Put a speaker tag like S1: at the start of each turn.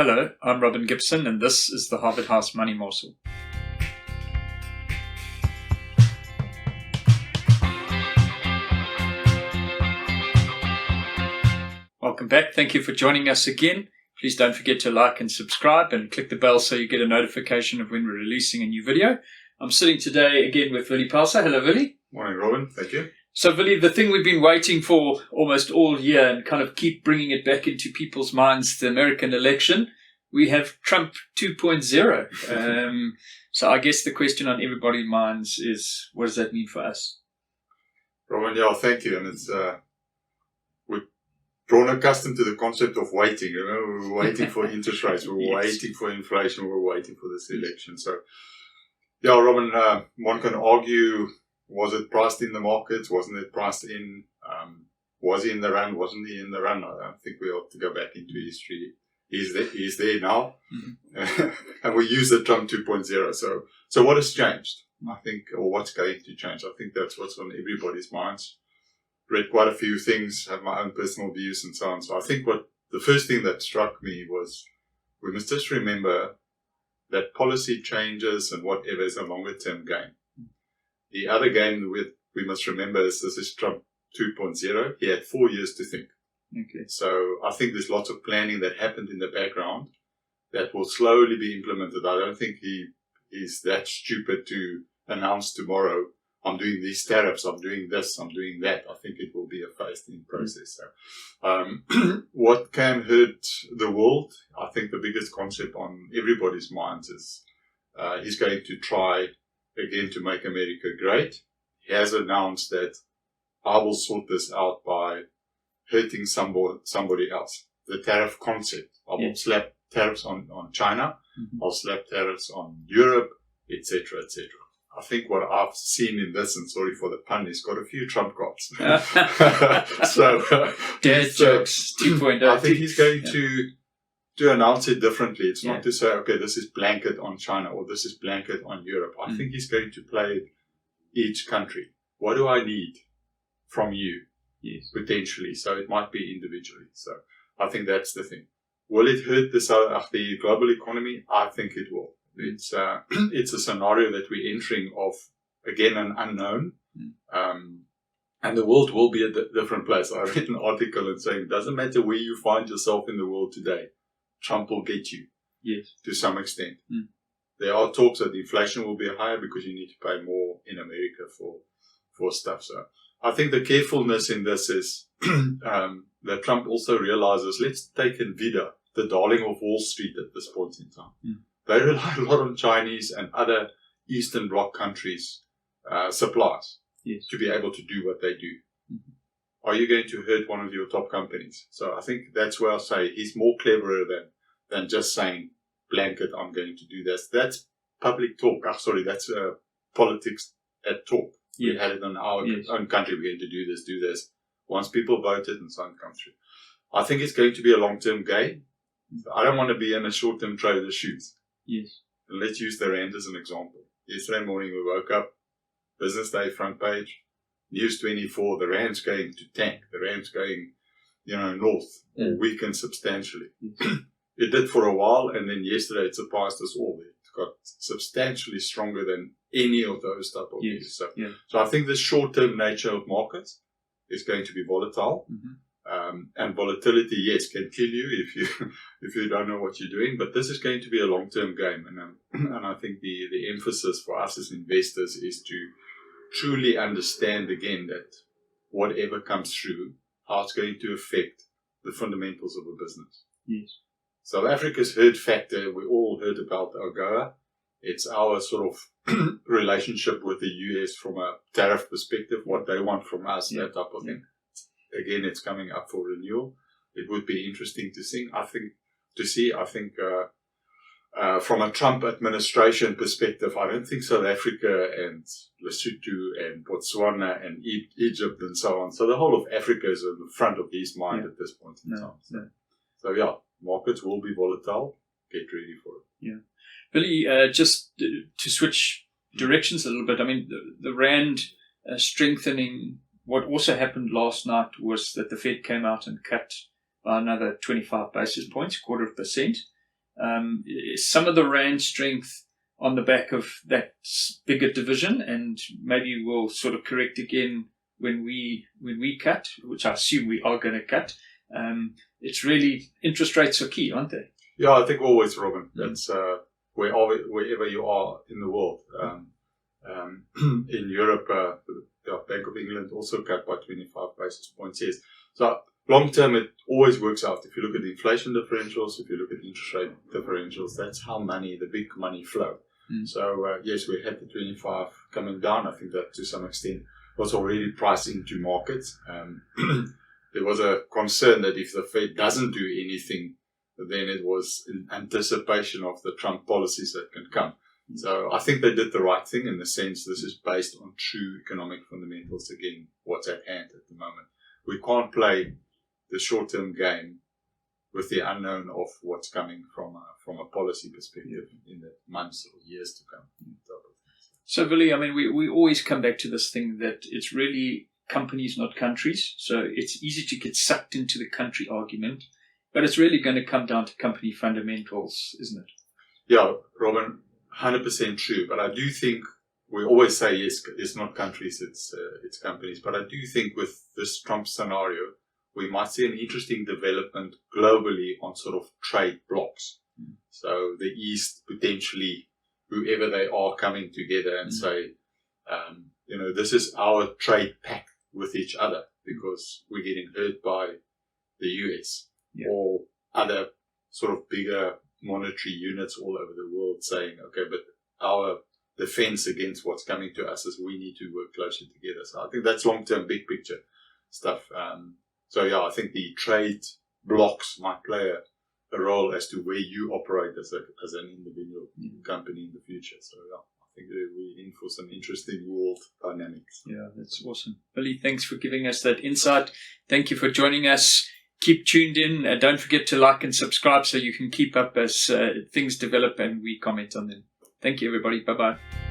S1: Hello, I'm Robin Gibson, and this is the Harvard House Money Morsel. Welcome back. Thank you for joining us again. Please don't forget to like and subscribe and click the bell so you get a notification of when we're releasing a new video. I'm sitting today again with Willie Pelser. Hello, Willie.
S2: Morning, Robin. Thank you.
S1: So, Willie, the thing we've been waiting for almost all year and kind of keep bringing it back into people's minds, the American election, we have Trump 2.0. So I guess the question on everybody's minds is, what does that mean for us?
S2: Robin, yeah, thank you. And it's we're grown accustomed to the concept of waiting. You know, we're waiting for interest rates, we're
S1: Yes.
S2: waiting for inflation, we're waiting for this election. So, yeah, Robin, one can argue, was it priced in the markets? Wasn't it priced in? Was he in the run? Wasn't he in the run? I think we ought to go back into history. He's there now. Mm-hmm. And we use the Trump 2.0. So what has changed? I think, or what's going to change? I think that's what's on everybody's minds. Read quite a few things, have my own personal views and so on. So I think the first thing that struck me was we must just remember that policy changes and whatever is a longer term game. The other game we must remember is this is Trump 2.0. He had 4 years to think.
S1: Okay.
S2: So I think there's lots of planning that happened in the background that will slowly be implemented. I don't think he is that stupid to announce tomorrow, I'm doing these tariffs, I'm doing this, I'm doing that. I think it will be a phased-in process. So, what can hurt the world? I think the biggest concept on everybody's minds is he's going to try again to make America great. He has announced that I will sort this out by hurting somebody else. The tariff concept. I will slap tariffs on China. Mm-hmm. I'll slap tariffs on Europe, etc., etc. I think what I've seen in this, and sorry for the pun, is got a few Trump cards. So,
S1: Dad jokes 2.0.
S2: I think he's going to announce it differently. It's not to say, okay, this is blanket on China or this is blanket on Europe. I think he's going to play each country. What do I need from you? Yes. Potentially. So it might be individually. So I think that's the thing. Will it hurt the global economy? I think it will. It's a scenario that we're entering of, again, an unknown. And the world will be a different place. I read an article and saying it doesn't matter where you find yourself in the world today, Trump will get you. Yes. To some extent. There are talks that inflation will be higher because you need to pay more in America for stuff. So I think the carefulness in this is that Trump also realizes, let's take Nvidia, the darling of Wall Street at this point in time. They rely a lot on Chinese and other Eastern Bloc countries' supplies to be able to do what they do. Are you going to hurt one of your top companies? So I think that's where I say he's more cleverer than just saying, blanket, I'm going to do this. That's public talk. That's politics at talk. We had it in our own country. We're going to do this. Once people voted and so on come through. I think it's going to be a long-term game. I don't want to be in a short-term trader's shoes. Yes. And let's use the rand as an example. Yesterday morning we woke up, business day front page, News 24, the rand's going to tank. The rand's going, north or weaken substantially. It did for a while, and then yesterday it surprised us all. It got substantially stronger than any of those type of news. So I think the short-term nature of markets is going to be volatile. And volatility, yes, can kill you if you don't know what you're doing. But this is going to be a long-term game, and I think the emphasis for us as investors is to truly understand again that whatever comes through, how it's going to affect the fundamentals of a business. Yes. South Africa's herd factor, we all heard about AGOA. It's our sort of relationship with the US from a tariff perspective, what they want from us, that type of thing. Again, it's coming up for renewal. It would be interesting to see. I think from a Trump administration perspective, I don't think South Africa and Lesotho and Botswana and Egypt and so on. So the whole of Africa is in the front of his mind at this point in time. So markets will be volatile. Get ready for it.
S1: Yeah. Billy, just to switch directions a little bit, I mean, the rand strengthening. What also happened last night was that the Fed came out and cut by another 25 basis points, 0.25%. some of the rand strength on the back of that bigger division, and maybe we'll sort of correct again when we cut, which I assume we are going to cut. It's really, interest rates are key, aren't they?
S2: Yeah, I think always, Robin. That's wherever you are in the world. In Europe, the Bank of England also cut by 25 basis points. Yes. So long term, it always works out. If you look at the inflation differentials, if you look at the interest rate differentials, that's how the big money flow. So yes, we had the 25 coming down. I think that to some extent was already priced into markets. There was a concern that if the Fed doesn't do anything, then it was in anticipation of the Trump policies that can come. So I think they did the right thing in the sense this is based on true economic fundamentals. Again, what's at hand at the moment. We can't play the short-term game with the unknown of what's coming from a policy perspective in the months or years to come.
S1: So, Willie, I mean, we always come back to this thing that it's really companies, not countries. So it's easy to get sucked into the country argument, but it's really going to come down to company fundamentals, isn't it?
S2: Yeah, Robin, 100% true. But I do think we always say, yes, it's not countries, it's companies. But I do think with this Trump scenario, we might see an interesting development globally on sort of trade blocks. So the East potentially, whoever they are, coming together and say, this is our trade pact with each other because we're getting hurt by the US or other sort of bigger monetary units all over the world saying, okay, but our defense against what's coming to us is we need to work closer together. So I think that's long-term, big picture stuff. So yeah, I think the trade blocks might play a role as to where you operate as an individual company in the future. So yeah, I think we're in for some interesting world dynamics.
S1: Yeah, that's awesome. Willie, thanks for giving us that insight. Thank you for joining us. Keep tuned in. Don't forget to like and subscribe so you can keep up as things develop and we comment on them. Thank you, everybody. Bye-bye.